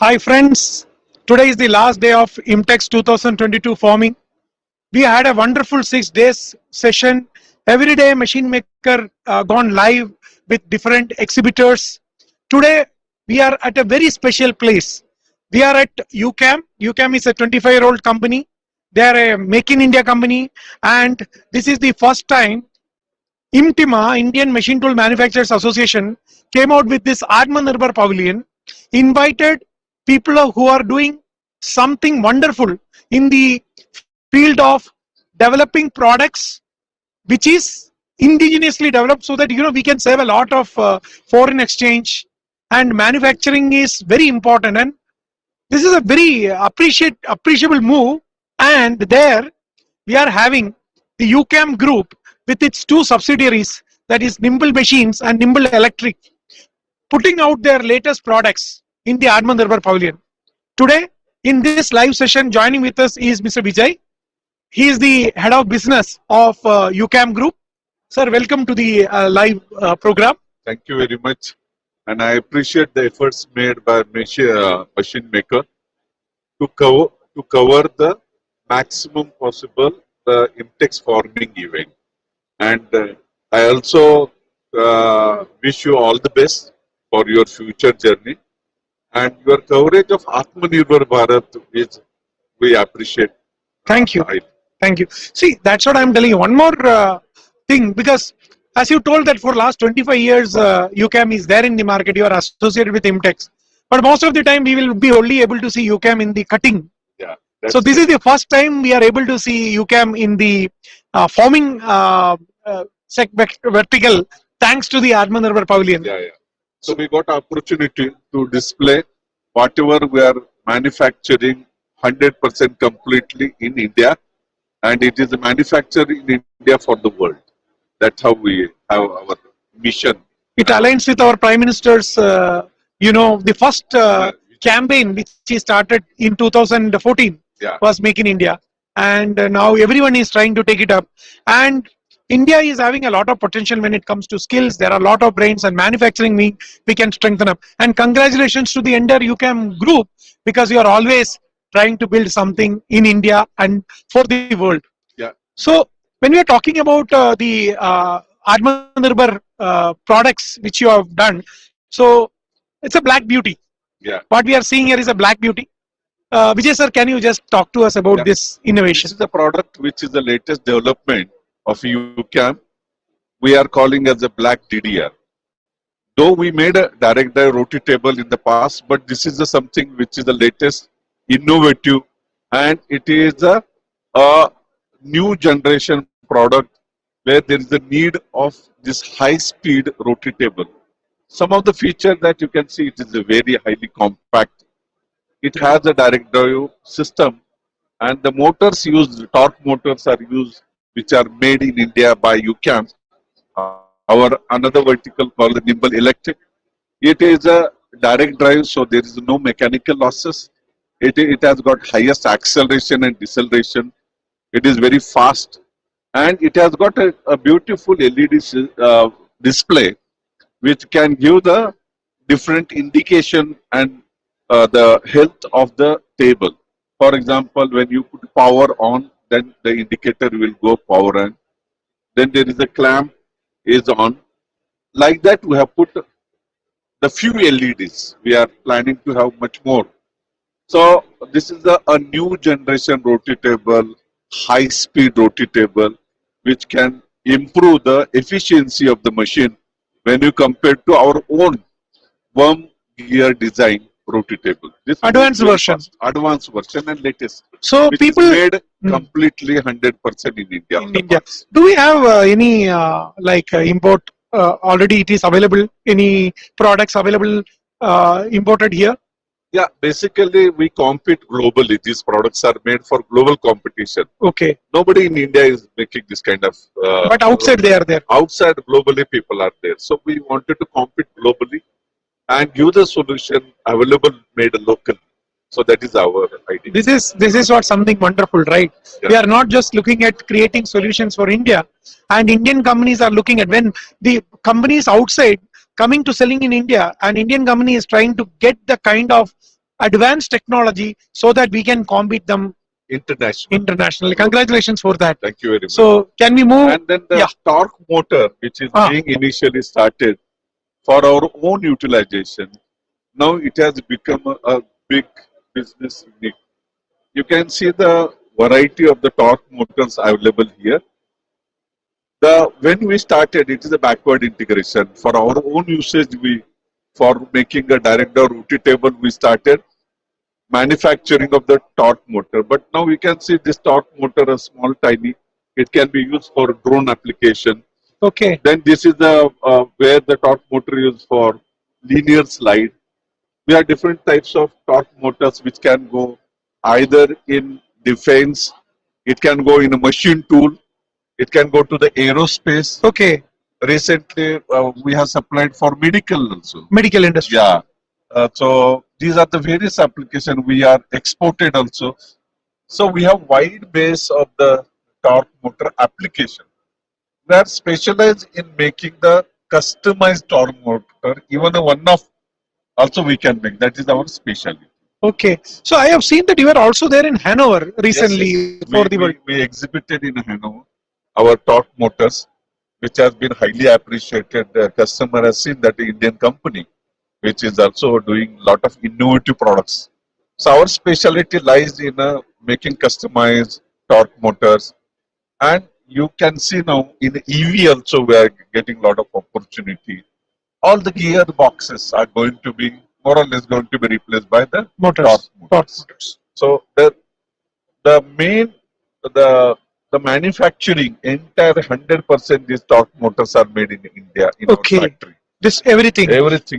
Hi friends, today is the last day of IMTEX 2022 forming. We had a wonderful 6 days session. Every day machine maker gone live with different exhibitors. Today we are at a very special place. We are at UCAM. UCAM is a 25-year-old company. They are a Make in India company, and this is the first time IMTIMA, Indian Machine Tool Manufacturers Association, came out with this Atmanibhar Pavillion, invited people who are doing something wonderful in the field of developing products which is indigenously developed, so that we can save a lot of foreign exchange, and manufacturing is very important, and this is a very appreciable move. And there we are having the UCAM group with its two subsidiaries, that is Nimble Machines and Nimble Electric, putting out their latest products in the Atmanibhar Pavillion. Today, in this live session, joining with us is Mr. Vijay. He is the head of business of UCAM Group. Sir, welcome to the live program. Thank you very much. And I appreciate the efforts made by machine maker to cover the maximum possible IMTEX forming event. And I also wish you all the best for your future journey. And your coverage of Atmanirbhar Bharat is, we appreciate. Thank you. Thank you. See, that's what I'm telling you. One more thing, because as you told that for last 25 years, UCAM is there in the market, you are associated with IMTEX. But most of the time, we will be only able to see UCAM in the cutting. Yeah. So this is the first time we are able to see UCAM in the forming vertical, thanks to the Atmanibhar Pavillion. Yeah. So we got opportunity to display whatever we are manufacturing 100% completely in India, and it is manufactured in India for the world. That's how we have our mission. It aligns with our Prime Minister's, the first campaign which he started in 2014 was Make in India, and now everyone is trying to take it up. And India is having a lot of potential when it comes to skills. There are a lot of brains, and manufacturing we can strengthen up. And congratulations to the entire UCAM group, because you are always trying to build something in India and for the world. Yeah. So when we are talking about the Atmanibhar products which you have done, so it's a black beauty. Yeah. What we are seeing here is a black beauty. Vijay sir, can you just talk to us about this innovation? This is the product which is the latest development of UCAM. We are calling as a black DDR. Though we made a direct drive rotary table in the past, but this is something which is the latest, innovative, and it is a new generation product where there is a need of this high-speed rotary table. Some of the features that you can see, it is a very highly compact. It has a direct drive system, and the motors used, torque motors are used, which are made in India by UCAM. Our another vertical called Nimble Electric. It is a direct drive, so there is no mechanical losses. It has got highest acceleration and deceleration. It is very fast, and it has got a beautiful LED display, which can give the different indication and the health of the table. For example, when you put power on, then the indicator will go power on. Then there is a clamp is on. Like that, we have put the few LEDs. We are planning to have much more. So this is a new generation rotary table, high-speed rotary table, which can improve the efficiency of the machine when you compare to our own worm gear design rotary table. This advanced version. Advanced version and latest. So which people is made completely 100% in India. In India. Do we have any import already? It is available. Any products available imported here? Yeah, basically we compete globally. These products are made for global competition. Okay. Nobody in India is making this kind of. But outside they are there. Outside globally people are there. So we wanted to compete globally and give the solution available made local. So that is our idea. This is what something wonderful, right? Yeah. We are not just looking at creating solutions for India, and Indian companies are looking at, when the companies outside coming to selling in India, an Indian company is trying to get the kind of advanced technology so that we can compete them internationally. Congratulations for that. Thank you very much. So can we move? And then the torque motor, which is being initially started for our own utilization, now it has become a big business unit. You can see the variety of the torque motors available here. When we started, it is a backward integration. For our own usage, for making a direct door rotary table, we started manufacturing of the torque motor. But now we can see this torque motor is small, tiny. It can be used for drone application. Okay. Then this is the where the torque motor is for linear slide. We have different types of torque motors which can go either in defense, it can go in a machine tool, it can go to the aerospace. Okay. Recently, we have supplied for medical also. Medical industry. Yeah. So these are the various applications we are exported also. So we have wide base of the torque motor application. We are specialized in making the customized torque motor. Even a one-off also we can make. That is our specialty. Okay. So I have seen that you were also there in Hanover recently. Yes. For the world. We exhibited in Hanover our torque motors, which has been highly appreciated. The customer has seen that the Indian company, which is also doing a lot of innovative products. So our specialty lies in making customized torque motors. And you can see now in EV also we are getting a lot of opportunity. All the gear boxes are going to be more or less going to be replaced by the torque motors. So the main the manufacturing entire 100% these torque motors are made in India in our factory. This everything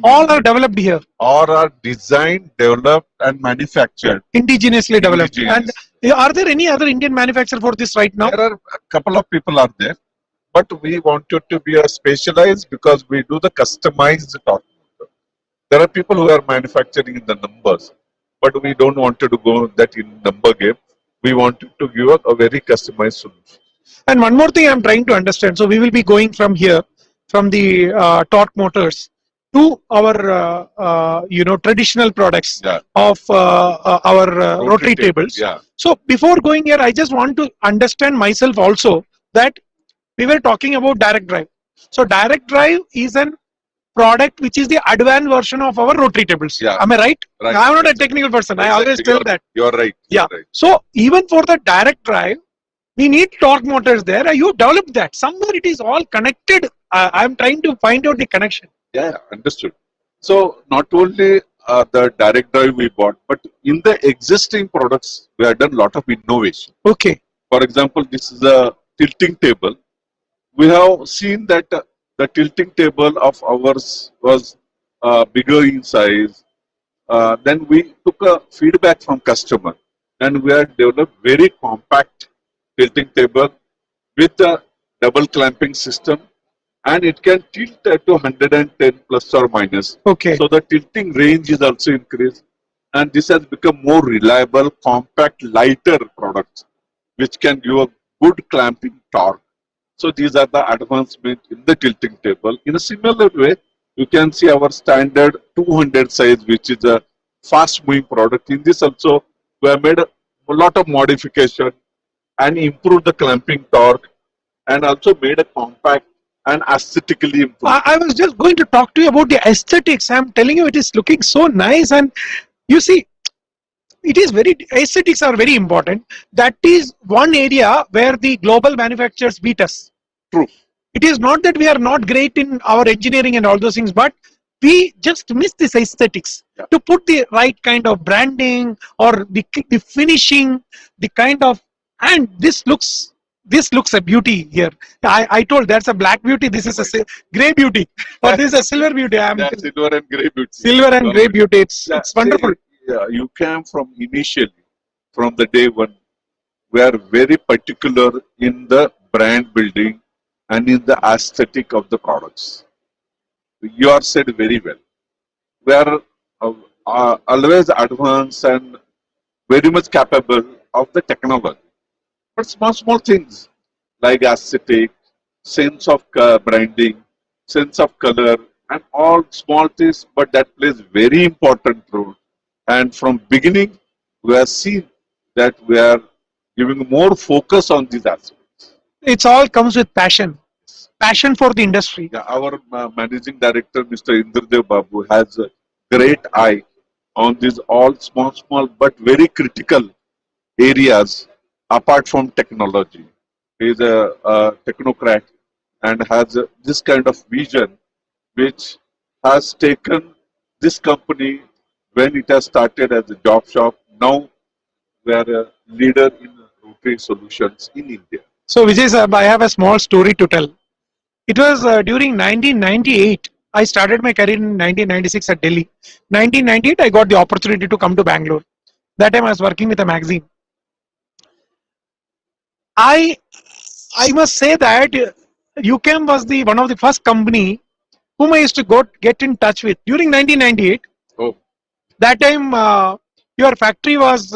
all are developed here. All are designed, developed and manufactured. Indigenously developed. And are there any other Indian manufacturer for this right now? There are a couple of people are there, but we wanted to be a specialized because we do the customized torque motor. There are people who are manufacturing in the numbers, but we don't want to go that in number game. We wanted to give a very customized solution. And one more thing I'm trying to understand. So we will be going from here, from the torque motors to our traditional products of our rotary tables. Yeah. So before going here, I just want to understand myself also that we were talking about direct drive. So direct drive is an product which is the advanced version of our rotary tables. Yeah. Am I right? Right. I'm not a technical person. Exactly. I always tell that. You're right. Yeah. Right. So even for the direct drive, we need torque motors there. You developed that. Somewhere it is all connected. I'm trying to find out the connection. Yeah, understood. So not only the direct drive we bought, but in the existing products, we have done a lot of innovation. Okay. For example, this is a tilting table. We have seen that the tilting table of ours was bigger in size. Then we took a feedback from customer and we have developed very compact tilting table with a double clamping system, and it can tilt to 110 plus or minus. Okay. So the tilting range is also increased, and this has become more reliable, compact, lighter product, which can give a good clamping torque. So these are the advancements in the tilting table. In a similar way, you can see our standard 200 size, which is a fast moving product. In this also, we have made a lot of modification and improved the clamping torque, and also made a compact and aesthetically improved. I was just going to talk to you about the aesthetics. I'm telling you, it is looking so nice, and you see, it is aesthetics are very important. That is one area where the global manufacturers beat us. True. It is not that we are not great in our engineering and all those things, but we just miss this aesthetics to put the right kind of branding or the finishing, the kind of, and this looks a beauty here. I told that's a black beauty. This is a grey beauty, or this is a silver beauty. Silver and grey beauty. Silver and grey beauty. It's wonderful. Yeah, you came from initially, from the day one, we are very particular in the brand building and in the aesthetic of the products. You are said very well. We are always advanced and very much capable of the technology. But small things like aesthetic, sense of branding, sense of color, and all small things, but that plays very important role And from beginning, we have seen that we are giving more focus on these aspects. It's all comes with passion. Passion for the industry. Yeah, our managing director, Mr. Indradev Babu, has a great eye on these all small, but very critical areas apart from technology. He is a technocrat and has this kind of vision which has taken this company when it has started as a job shop. Now we are a leader in rotary solutions in India. So Vijay sir, I have a small story to tell. It was during 1998. I started my career in 1996 at Delhi. 1998, I got the opportunity to come to Bangalore. That time I was working with a magazine. I must say that UCAM was the one of the first company whom I used to get in touch with during 1998. Oh, That time your factory was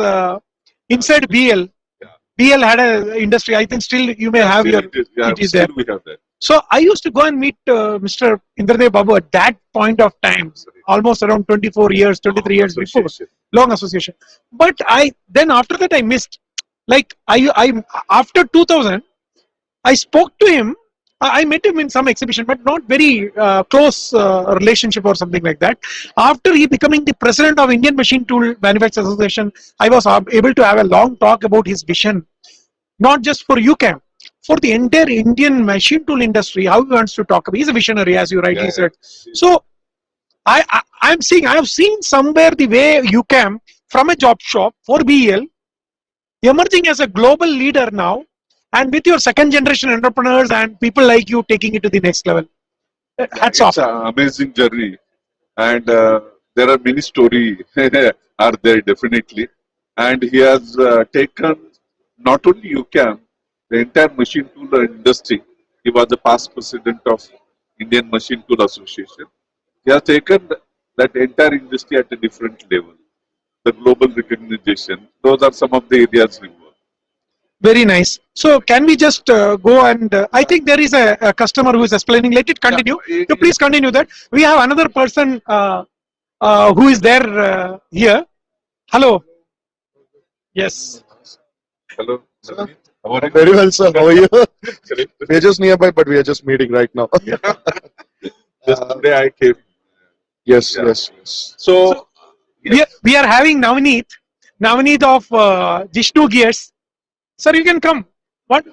inside BL. yeah. BL had a industry. I think still you may have your. Still it is, yeah, It is still there. we have that. So I used to go and meet Mr. Indradev Babu at that point of time, almost around 24 years, 23 years before, Association. long association. But then after that I missed. Like I after 2000, I spoke to him. I met him in some exhibition, but not very close relationship or something like that. After he becoming the president of Indian Machine Tool Manufacturers Association, I was able to have a long talk about his vision, not just for UCAM, for the entire Indian machine tool industry. How he wants to talk about. He's a visionary, as you rightly Yeah, said. So I have seen somewhere the way UCAM from a job shop for BL emerging as a global leader now, and with your second generation entrepreneurs and people like you taking it to the next level. Hats off. It's an amazing journey, and there are many stories are there definitely. And he has taken not only UCAM, the entire machine tool industry. He was the past president of Indian Machine Tool Association. He has taken that entire industry at a different level. The global recognition. Those are some of the areas we work. Very nice. So can we just go and I think there is a customer who is explaining. Let it continue. Yeah, So please continue that. We have another person who is there here. Hello. Yes. Hello. How are you? Very well, sir. How are you? We are just nearby, but we are just meeting right now. Just today I came. Yes, Yeah. yes. So We are having Navneet of Jishnu Gears. Sir, you can come. What?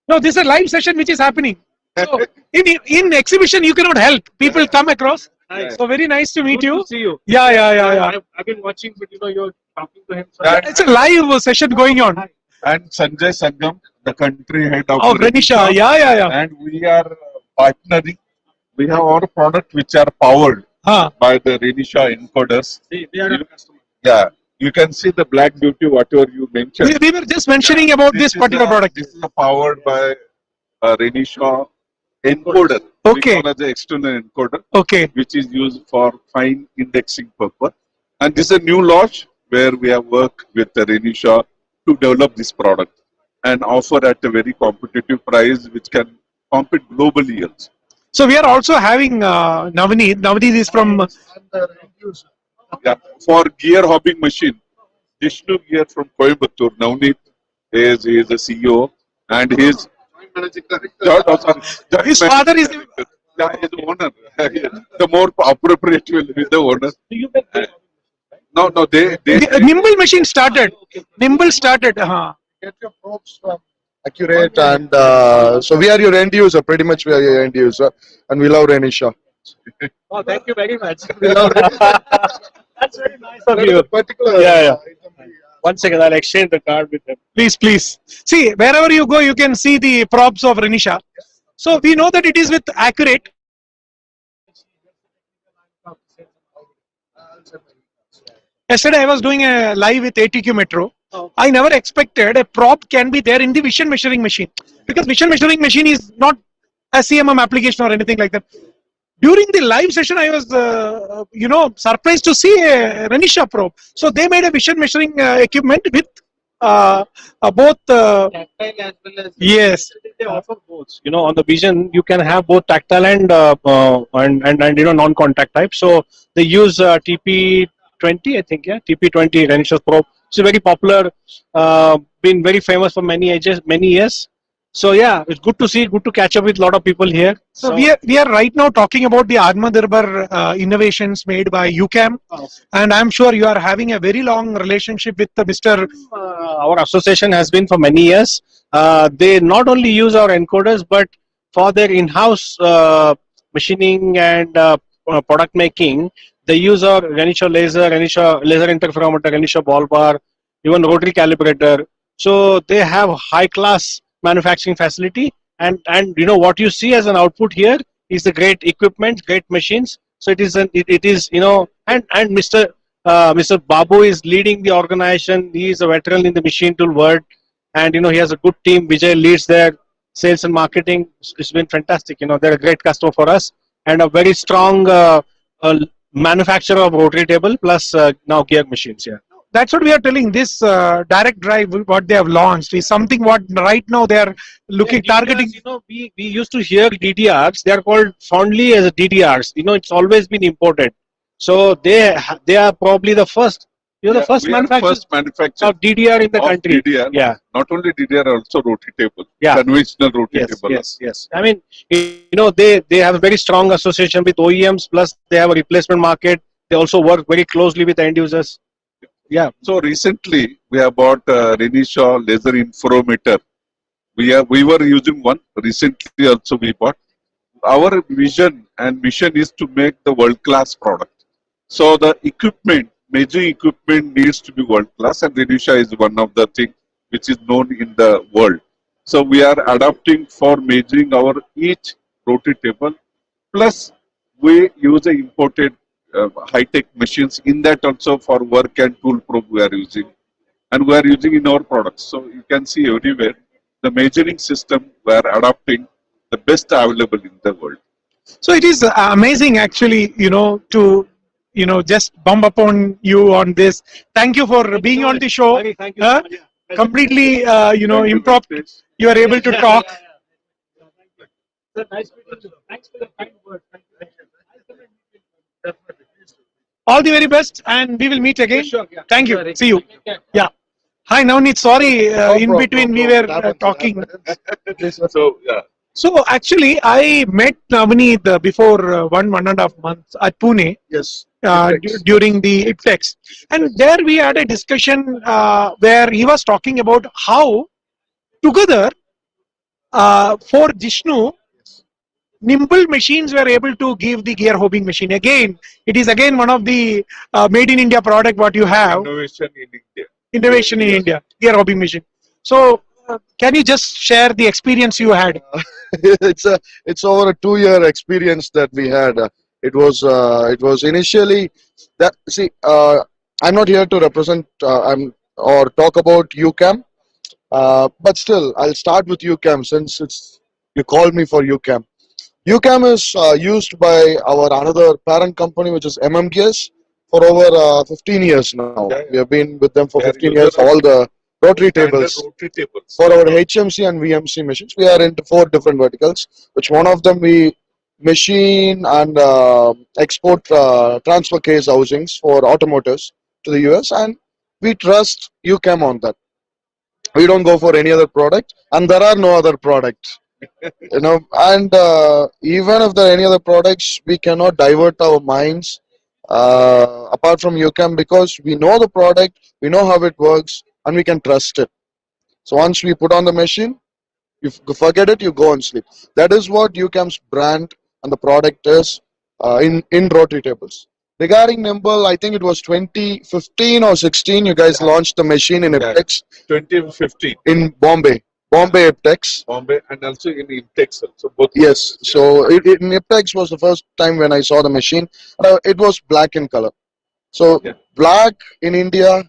No, this is a live session which is happening. So in exhibition you cannot help. People come across. Hi. So very nice to meet Good you. to see you. Yeah. I've been watching, but you're talking to him. So That- It's a live session going on. and Sanjay Sangam, the country head of Oh, Renisha. Yeah. and we are partnering. We have our product which are powered Huh. by the Renisha encoders. they are a customer. Yeah, you can see the black beauty, whatever you mentioned. We were just mentioning about this particular product. This is powered by a Renisha encoder. Okay. We call as an external encoder, Okay. which is used for fine indexing purpose. And this is a new launch where we have worked with the Renisha to develop this product and offer at a very competitive price, which can compete globally also. So we are also having Navneet. Navneet is from. Yeah, for gear hobbing machine, Vishnu Gear from Coimbatore. Navneet is the CEO and his His father is. his owner. The more appropriate will be the owner. Do you make No, they Nimble machine started. Nimble started. Get your probes from accurate, and so we are your end user. Pretty much, we are your end user, and we love Renisha. Oh, thank you very much. We love That's very nice of you. particular. Yeah. 1 second, I'll exchange the card with them. Please. See, wherever you go, you can see the props of Renisha. So we know that it is with accurate. Yesterday I was doing a live with ATQ Metro. I never expected a prop can be there in the vision measuring machine, because vision measuring machine is not a CMM application or anything like that. During the live session, I was, surprised to see a Renisha probe. So they made a vision measuring equipment with both. Tactile as well as Yes. they offer both. On the Vision, you can have both tactile and non-contact type. So they use TP TP20, I think, yeah, TP20 Renisha's probe. It's very popular, been very famous for many years. So yeah, it's good to see, good to catch up with a lot of people here. So we are right now talking about the Atmanibhar innovations made by UCAM, and I'm sure you are having a very long relationship with Mr. Our association has been for many years. They not only use our encoders, but for their in-house machining and product making, they use our Renisha laser interferometer, Renisha ball bar, even rotary calibrator. So they have high-class manufacturing facility, and you know what you see as an output here is the great equipment, great machines. So it is and Mr. Babu is leading the organization. He is a veteran in the machine tool world, and he has a good team. Vijay leads their sales and marketing. It's been fantastic. They're a great customer for us, and a very strong manufacturer of rotary table plus now gear machines here. That's what we are telling. This direct drive, what they have launched, is something what right now they are targeting. We used to hear DDRs. They are called fondly as DDRs. It's always been imported. So they are probably the first. The first manufacturer of DDR in the country. DDR. Yeah. Not only DDR, also rotary table. Yeah. Conventional rotary table. Yes. I mean, they have a very strong association with OEMs. Plus, they have a replacement market. They also work very closely with the end users. Yeah. So recently we have bought Renisha laser interferometer. We were using one. Recently also we bought. Our vision and mission is to make the world-class product. So the equipment, major equipment needs to be world-class, and Renisha is one of the things which is known in the world. So we are adapting for measuring our each rotary table. Plus we use a imported high-tech machines. In that also for work and tool probe we are using, and we are using in our products. So you can see everywhere the measuring system we are adapting the best available in the world. So it is amazing actually, to just bump upon you on this. Thank you for being on the show. Thank you. Completely, impromptu. You are able to talk. Nice meeting you. Thanks for the kind words. All the very best, and we will meet again. Sure, yeah. Thank you. Sure, See you. Yeah. Hi, Navneet. Sorry, in between we were talking. So yeah. So actually, I met Navneet before 1.5 months at Pune. Yes. During the IMTEX, and there we had a discussion where he was talking about how together for Jishnu, Nimble machines were able to give the gear hobbing machine. Again, it is again one of the made in India product what you have. Innovation in India. Innovation in India, gear hobbing machine. So can you just share the experience you had? It's over a 2-year experience that we had. It was initially that I'm not here to represent or talk about UCAM, but still I'll start with UCAM since you called me for UCAM. UCAM is used by our another parent company, which is MMGS, for over 15 years now. Yeah. We have been with them for 15 years. All the rotary tables for our HMC and VMC machines. We are into 4 different verticals, which one of them we machine and export transfer case housings for automotives to the US, and we trust UCAM on that. We don't go for any other product, and there are no other products. And even if there are any other products, we cannot divert our minds apart from UCAM, because we know the product, we know how it works, and we can trust it. So once we put on the machine, you forget it, you go and sleep. That is what UCAM's brand and the product is in rotary tables. Regarding Nimble, I think it was 2015 or 16, you guys launched the machine in IMTEX. 2015. In Bombay IMTEX. Bombay, and also in IMTEX also. Both. Yes, so in IMTEX was the first time when I saw the machine. It was black in color. So black in India,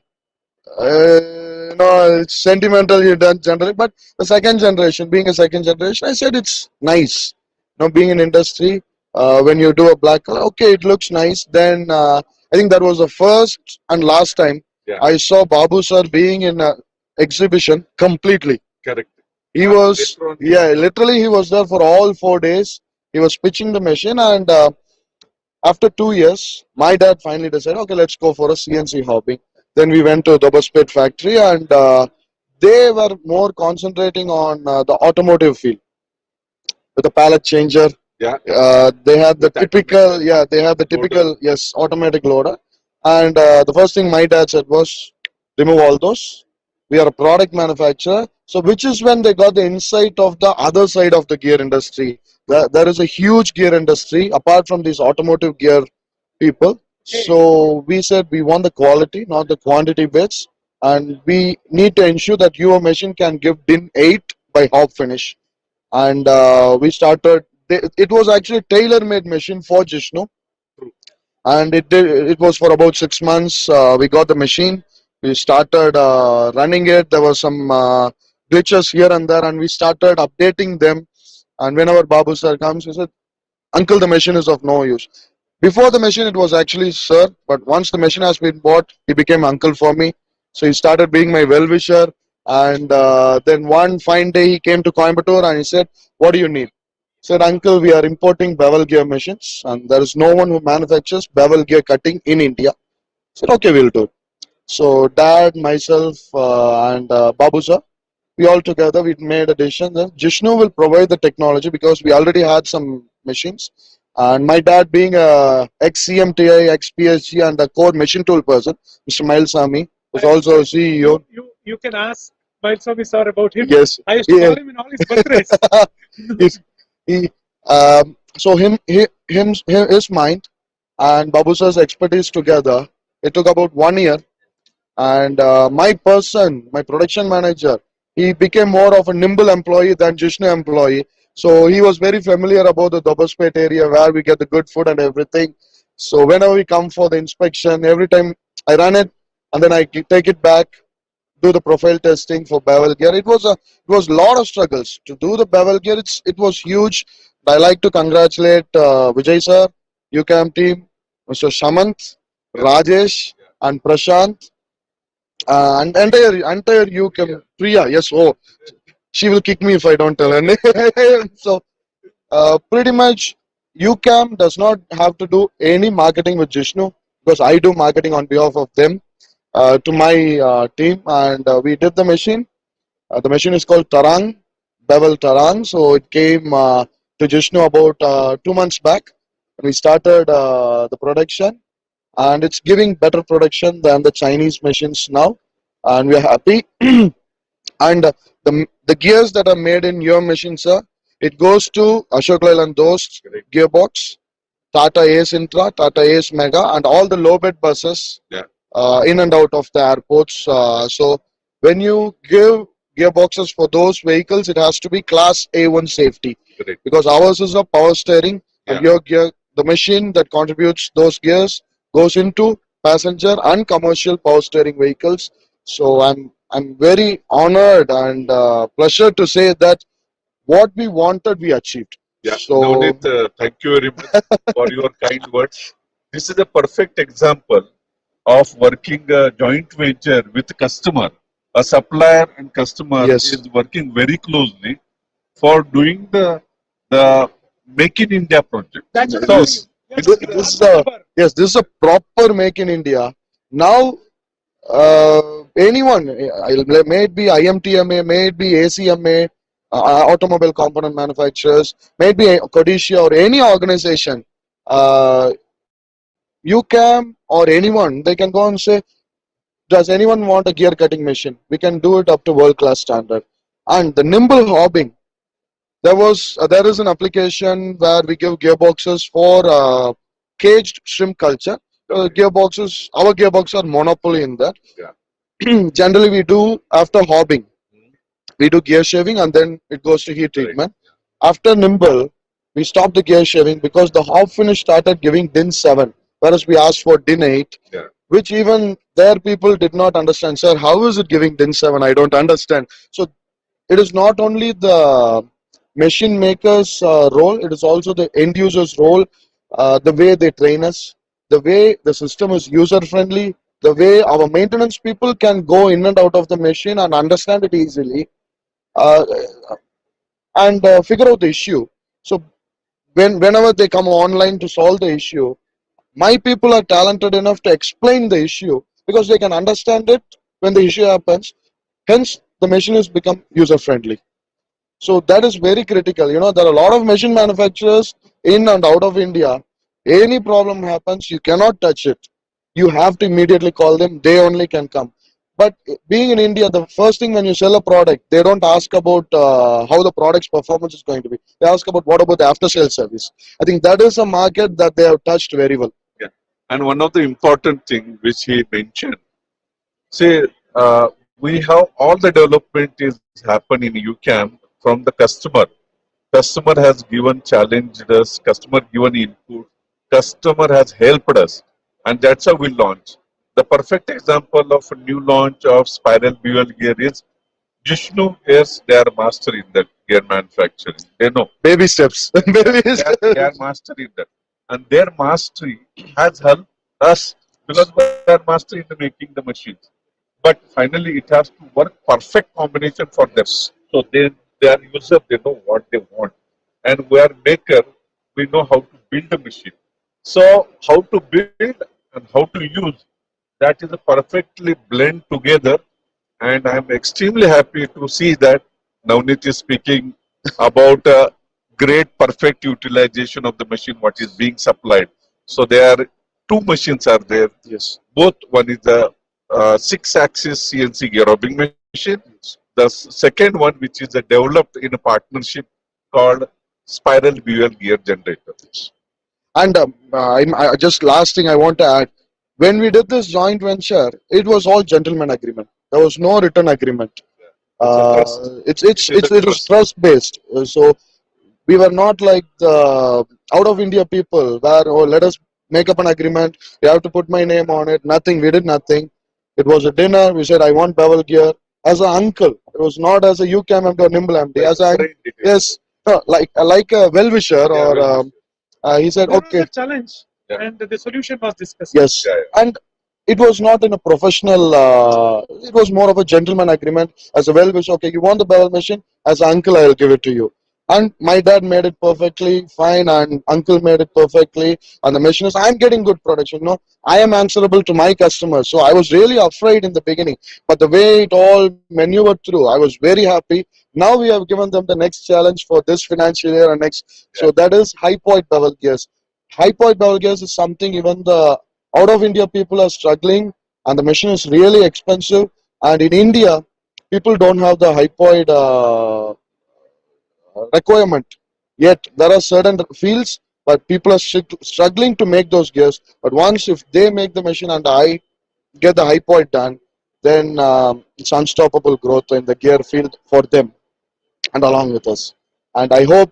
it's sentimental you done generally, but the second generation, being a second generation, I said it's nice. Being in industry, when you do a black color, okay, it looks nice. Then I think that was the first and last time I saw Babu sir being in an exhibition completely. Correct. He was, literally he was there for all 4 days. He was pitching the machine, and After 2 years, my dad finally decided, okay, let's go for a CNC hobby. Then we went to the Bus factory, and they were more concentrating on the automotive field with the pallet changer. Yeah. They had the With typical, automated yeah, they had the typical, loader. yes, automatic loader. And the first thing my dad said was, remove all those. We are a product manufacturer. So, which is when they got the insight of the other side of the gear industry. There is a huge gear industry apart from these automotive gear people. So, we said we want the quality, not the quantity bits. And we need to ensure that your machine can give DIN 8 by hop finish. And we started, it was actually tailor-made machine for Jishnu. And it was for about 6 months. We got the machine. We started running it. There were some glitches here and there, and we started updating them. And whenever Babu sir comes, he said, "Uncle, the machine is of no use." Before the machine, it was actually sir, but once the machine has been bought, he became uncle for me. So he started being my well-wisher. And then one fine day, he came to Coimbatore and he said, "What do you need?" Said, "Uncle, we are importing bevel gear machines, and there is no one who manufactures bevel gear cutting in India." Said, "Okay, we'll do it." So dad, myself, and Babu sir, we all together, we made a decision that Jishnu will provide the technology because we already had some machines. And my dad, being a ex-CMTI, ex-PhD, and a core machine tool person, Mr. Mailsamy, was also a CEO. You can ask Mailsamy sir about him. Yes. I used to call him in all his birthdays. So his mind and Babu sir's expertise together, it took about 1 year. And my production manager, he became more of a Nimble employee than Jishnu employee. So he was very familiar about the Dobaspet area where we get the good food and everything. So whenever we come for the inspection, every time I run it and then I take it back, do the profile testing for bevel gear. It was a lot of struggles to do the bevel gear. It was huge. I like to congratulate Vijay sir, UCAM team, Mr. Shamant, Rajesh, and Prashant, and entire UCAM. Priya, yes, oh, she will kick me if I don't tell her name. So pretty much UCAM does not have to do any marketing with Jishnu because I do marketing on behalf of them to my team, and we did the machine. The machine is called Tarang, Bevel Tarang. So it came to Jishnu about 2 months back. We started the production, and it's giving better production than the Chinese machines now, and we are happy. And the gears that are made in your machine, sir, it goes to Ashok Leyland Dost gearbox, Tata Ace Intra, Tata Ace Mega, and all the low bed buses in and out of the airports. So when you give gearboxes for those vehicles, it has to be class A1 safety. Correct. Because ours is a power steering, and your gear, the machine that contributes those gears goes into passenger and commercial power steering vehicles. So I'm very honored and pleasure to say that what we wanted, we achieved. Yeah. So Navneet, thank you very much for your kind words. This is a perfect example of working a joint venture with customer. A supplier and customer Yes. is working very closely for doing the Make in India project. That's So, yes, this is this is a proper make in India. Now anyone, may it be IMTMA, may it be ACMA, automobile component manufacturers, may it be Codicia or any organization, UCAM or anyone, they can go and say, does anyone want a gear cutting machine? We can do it up to world class standard. And the nimble hobbing, there is an application where we give gearboxes for caged shrimp culture. Our gearboxes are monopoly in that. Generally, we do after hobbing, we do gear shaving and then it goes to heat treatment. After nimble, we stopped the gear shaving because the hop finish started giving DIN 7, whereas we asked for DIN 8, which even their people did not understand. Sir, how is it giving DIN 7? I don't understand. So it is not only the machine maker's role, it is also the end user's role, the way they train us, the way the system is user friendly, the way our maintenance people can go in and out of the machine and understand it easily and figure out the issue. So whenever they come online to solve the issue, my people are talented enough to explain the issue because they can understand it when the issue happens. Hence, the machine has become user friendly. So that is very critical. You know, there are a lot of machine manufacturers in and out of India. Any problem happens, you cannot touch it. You have to immediately call them. They only can come. But being in India, the first thing when you sell a product, they don't ask about how the product's performance is going to be. They ask about what about the after sales service. I think that is a market that they have touched very well. Yeah. And one of the important thing which he mentioned, say, we have all the development is happen in UCAM from the customer. Customer has given challenged us, customer given input, customer has helped us, and that's how we launch. The perfect example of a new launch of spiral bevel gear is Jishnu. Yes, they are master in that gear manufacturing. They know. Baby steps. Baby steps. They are master in that. And their mastery has helped us because we are master in the making the machines. But finally, it has to work perfect combination for them. So they are user, they know what they want. And we are maker, we know how to build a machine. So how to build and how to use, that is a perfectly blend together. And I am extremely happy to see that Navneet is speaking about a great perfect utilization of the machine what is being supplied. So there are two machines are there. Yes. Both, one is the 6-axis CNC gear robbing machine. The second one, which is developed in a partnership called spiral bevel gear generator. And I just last thing I want to add, when we did this joint venture, it was all gentleman agreement. There was no written agreement. It was trust based. So we were not like the out of India people where let us make up an agreement. You have to put my name on it. Nothing. We did nothing. It was a dinner. We said I want bevel gear as an uncle. It was not as a UCAM MD or Nimble MD. As a yes, no, like a well-wisher or. He said, There okay. was a challenge, and the solution was discussed. Yes, and it was not in a professional, it was more of a gentleman agreement as a well-wish. Okay, you want the bevel machine? As an uncle, I will give it to you. And my dad made it perfectly fine, and uncle made it perfectly. And the machine is, I'm getting good production. You know, I am answerable to my customers. So I was really afraid in the beginning. But the way it all maneuvered through, I was very happy. Now we have given them the next challenge for this financial year and next. So that is high point bevel gears. High point bevel gears is something even the out of India people are struggling, and the machine is really expensive. And in India, people don't have the high point requirement yet. There are certain fields, but people are struggling to make those gears. But once if they make the machine and I get the high point done, then it's unstoppable growth in the gear field for them and along with us. And I hope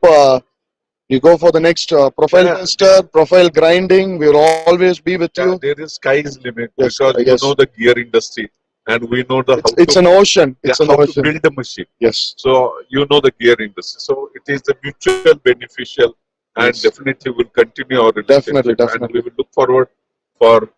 you go for the next profile tester, profile grinding. We will always be with you. There is sky's limit Yes, because yes. you know the gear industry and we know the It's an ocean. It's an how to ocean. build the machine. Yes. So you know the gear industry. So it is the mutual beneficial, and Yes. definitely will continue our relationship. Definitely, And definitely. we will look forward for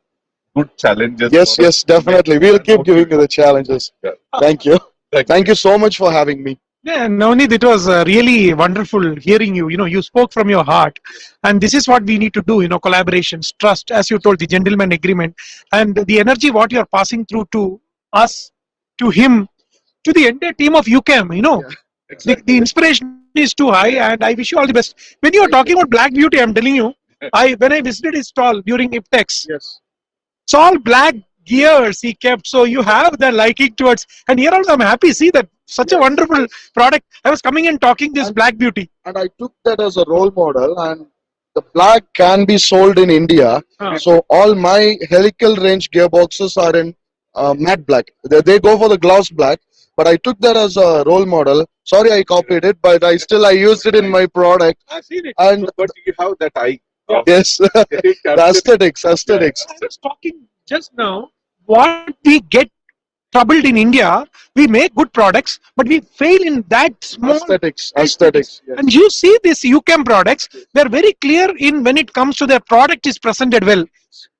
good challenges. Yes, for yes, us to definitely. make We'll and keep more giving you people. the challenges. Yeah. Thank you. Thank Thank you so much for having me. Yeah, Navneet, it was really wonderful hearing you. You know, you spoke from your heart, and this is what we need to do. You know, collaborations, trust, as you told, the gentleman agreement, and the energy what you are passing through to us, to him, to the entire team of UCAM. You know, the inspiration is too high, and I wish you all the best. When you are talking about Black Beauty, I'm telling you, when I visited his stall during IMTEX, Yes. it's all black gears he kept. So you have the liking towards, and here also I'm happy. See that such a wonderful product. I was coming and talking this Black Beauty. And I took that as a role model, and the black can be sold in India. So all my helical range gearboxes are in matte black. They go for the gloss black, but I took that as a role model. Sorry, I copied it, but I used it in my product. I've seen it. And But you have that eye. yes, the aesthetics. I was talking just now, what we get troubled in India, we make good products, but we fail in that small Aesthetics. Yes. And you see these UCAM products, they're very clear in when it comes to their product is presented well.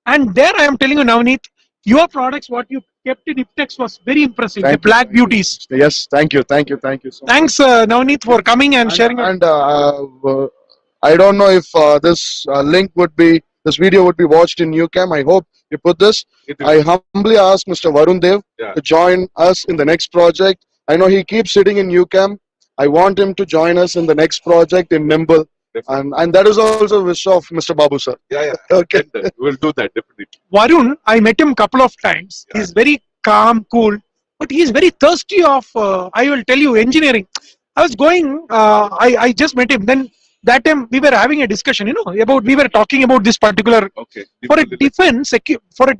And there I am telling you, Navneet, your products, what you kept in IMTEX was very impressive. Thank the you, Black thank you. Beauties. Yes, thank you so much. Thanks, Navneet, for coming and sharing. And I don't know if this link would be this video would be watched in UCAM. I hope you put this. I humbly ask Mr. Varun Dev to join us in the next project. I know he keeps sitting in UCAM. I want him to join us in the next project in Nimble. And that is also a wish of Mr. Babu sir. Okay. We'll do that definitely. Varun, I met him couple of times. He's very calm, cool, but he's very thirsty of, I will tell you, engineering. I was going, I just met him. Then that time we were having a discussion, we were talking about this particular, for a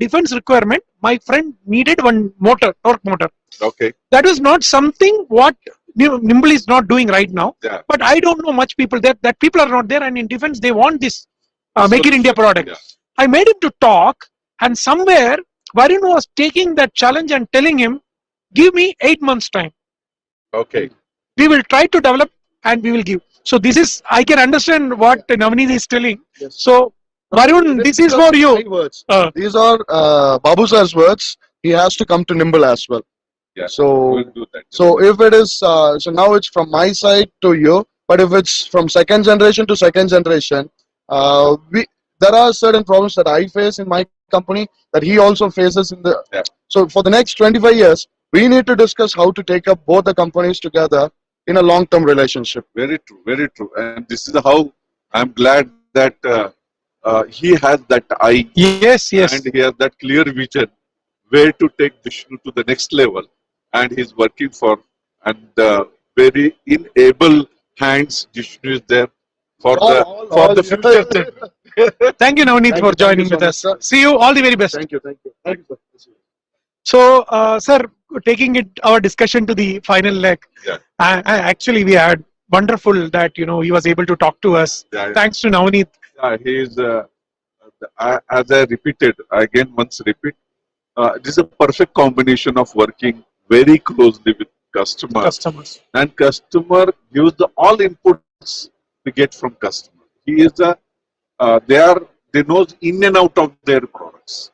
defense requirement, my friend needed one motor, torque motor. Okay. That was not something what Nimble is not doing right now. Yeah. But I don't know much people that people are not there, and in defense they want this Make in India product. Yeah. I made him to talk, and somewhere Varun was taking that challenge and telling him, give me 8 months time. Okay. We will try to develop and we will give. So this is, I can understand what Navneet is telling. Yes. So Varun, this is for you. Words. These are Babu sir's words. He has to come to Nimble as well. Yeah. So, we'll do that. so if it is, so now it's from my side to you, but if it's from second generation to second generation, there are certain problems that I face in my company that he also faces in the. Yeah. So for the next 25 years, we need to discuss how to take up both the companies together in a long-term relationship. Very true, very true. And this is how I'm glad that he has that eye. Yes, yes. And he has that clear vision where to take Vishnu to the next level. And he's working for, and very in able hands Vishnu is there for the future. Thank you, Navneet, for joining with us. See you. All the very best. Thank you. Thank you. Thank you, sir. So, sir, taking our discussion to the final leg. Yeah. Actually, we had wonderful that he was able to talk to us. Yeah. Thanks to Navneet. He is, as I repeated, again once repeat, this is a perfect combination of working very closely with customers. And customer gives all inputs we get from customer. He is they knows in and out of their products.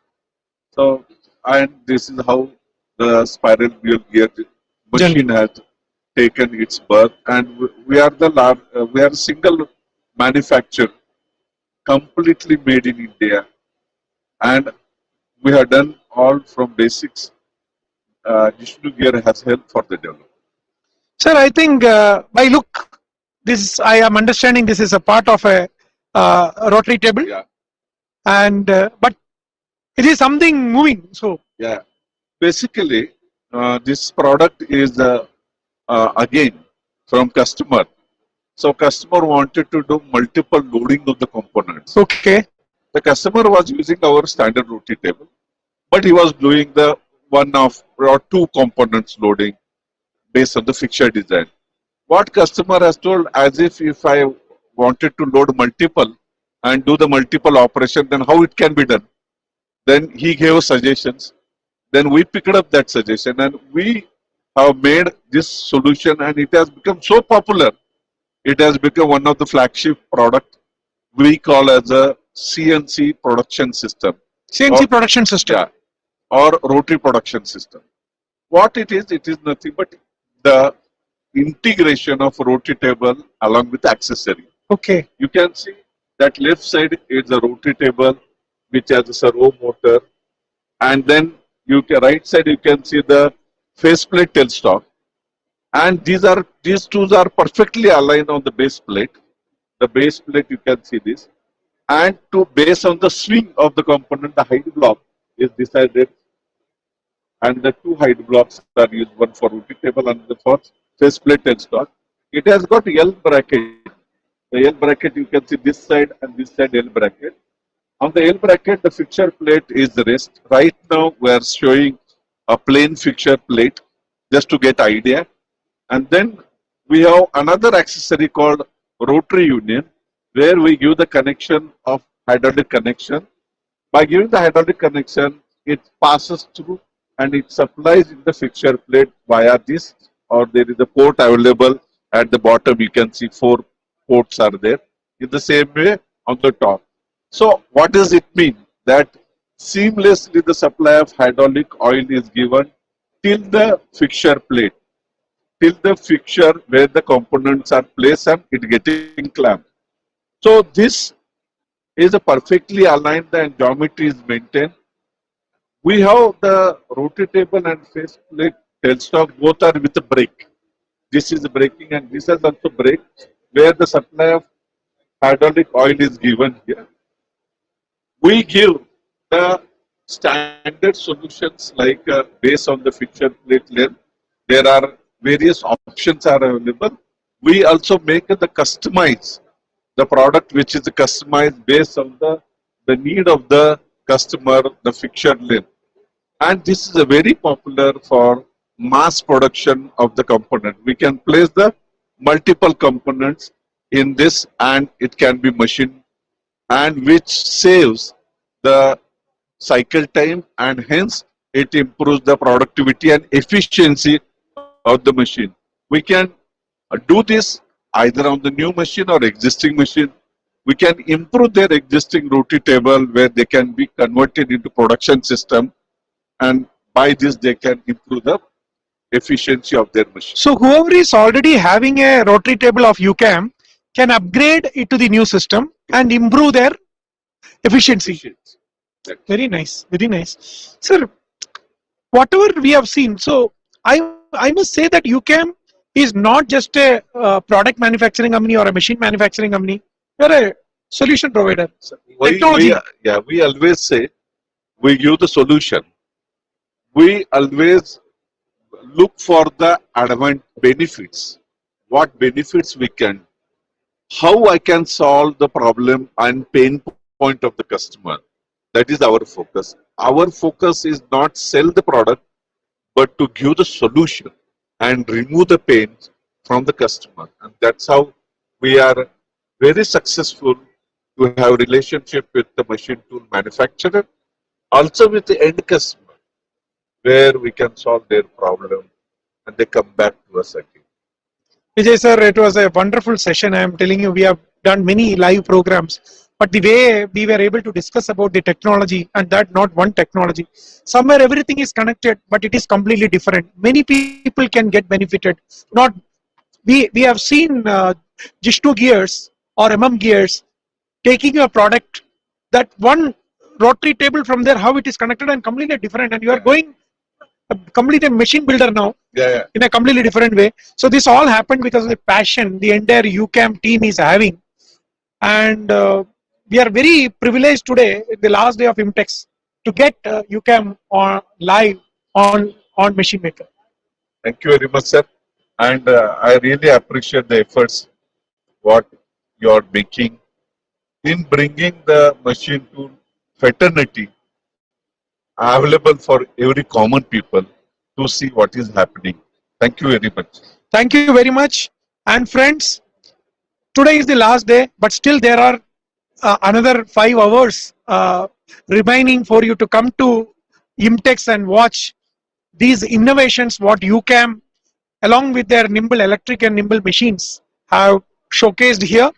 So, and this is how the spiral wheel gear machine has taken its birth, and we are a single manufacturer, completely made in India, and we have done all from basics. Vishnu gear has helped for the development. Sir, I think by look, I am understanding this is a part of a rotary table. Yeah. And but it is something moving. So yeah, basically this product is again from customer. So customer wanted to do multiple loading of the components. Okay. The customer was using our standard rotary table, but he was doing the one of or two components loading based on the fixture design. What customer has told, as if I wanted to load multiple and do the multiple operation, then how it can be done? Then he gave us suggestions. Then we picked up that suggestion and we have made this solution, and it has become so popular. It has become one of the flagship product we call as a CNC production system. CNC production system. Yeah, or rotary production system. What it is nothing but the integration of rotary table along with accessory. Okay. You can see that left side is a rotary table which has a servo motor, and then right side you can see the faceplate tailstock, and these two are perfectly aligned on the base plate. The base plate, you can see this, and based on the swing of the component, the height block is decided, and the two height blocks are used, one for rotary table and the for faceplate tailstock. It has got L bracket. The L bracket, you can see this side and this side L bracket. On the L bracket, the fixture plate is the rest. Right now, we are showing a plain fixture plate just to get idea. And then we have another accessory called rotary union, where we give the connection of hydraulic connection. By giving the hydraulic connection, it passes through and it supplies in the fixture plate via this, or there is a port available at the bottom. You can see 4 ports are there. In the same way on the top. So what does it mean? That seamlessly the supply of hydraulic oil is given till the fixture plate, till the fixture where the components are placed and it getting clamped. So this is a perfectly aligned and geometry is maintained. We have the rotary table and face plate tailstock both are with a brake. This is braking and this is also brake where the supply of hydraulic oil is given here. We give the standard solutions like based on the fixture plate length. There are various options are available. We also make the customize the product which is customized based on the need of the customer, the fixture length. And this is a very popular for mass production of the component. We can place the multiple components in this and it can be machined and which saves the cycle time and hence it improves the productivity and efficiency of the machine. We can do this either on the new machine or existing machine. We can improve their existing rotary table where they can be converted into production system and by this they can improve the efficiency of their machine. So whoever is already having a rotary table of UCAM can upgrade it to the new system and improve their efficiency. Very nice, very nice. Sir, whatever we have seen, so I must say that UCAM is not just a product manufacturing company or a machine manufacturing company. We are a solution provider. Technology. We always say we give the solution. We always look for the benefits. What benefits we can, how I can solve the problem and pain point of the customer. That is our focus. Our focus is not sell the product, but to give the solution and remove the pain from the customer. And that's how we are very successful to have relationship with the machine tool manufacturer, also with the end customer, where we can solve their problem and they come back to us again. Vijay sir, it was a wonderful session. I am telling you, we have done many live programs, but the way we were able to discuss about the technology and that not one technology, somewhere everything is connected, but it is completely different. Many people can get benefited. Not we have seen just 2 gears or gears taking a product, that one rotary table from there, how it is connected and completely different, and you are going a complete machine builder now in a completely different way. So this all happened because of the passion the entire UCAM team is having, and we are very privileged today, the last day of IMTEX, to get UCAM on live on Machine Maker. Thank you very much, sir. And I really appreciate the efforts what you are making in bringing the machine tool fraternity available for every common people to see what is happening. Thank you very much. Thank you very much. And friends, today is the last day, but still there are another 5 hours remaining for you to come to IMTEX and watch these innovations what UCAM along with their Nimble Electric and Nimble Machines have showcased here.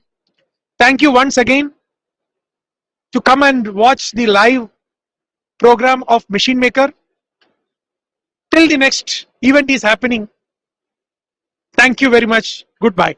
Thank you once again to come and watch the live program of Machine Maker. Till the next event is happening. Thank you very much. Goodbye.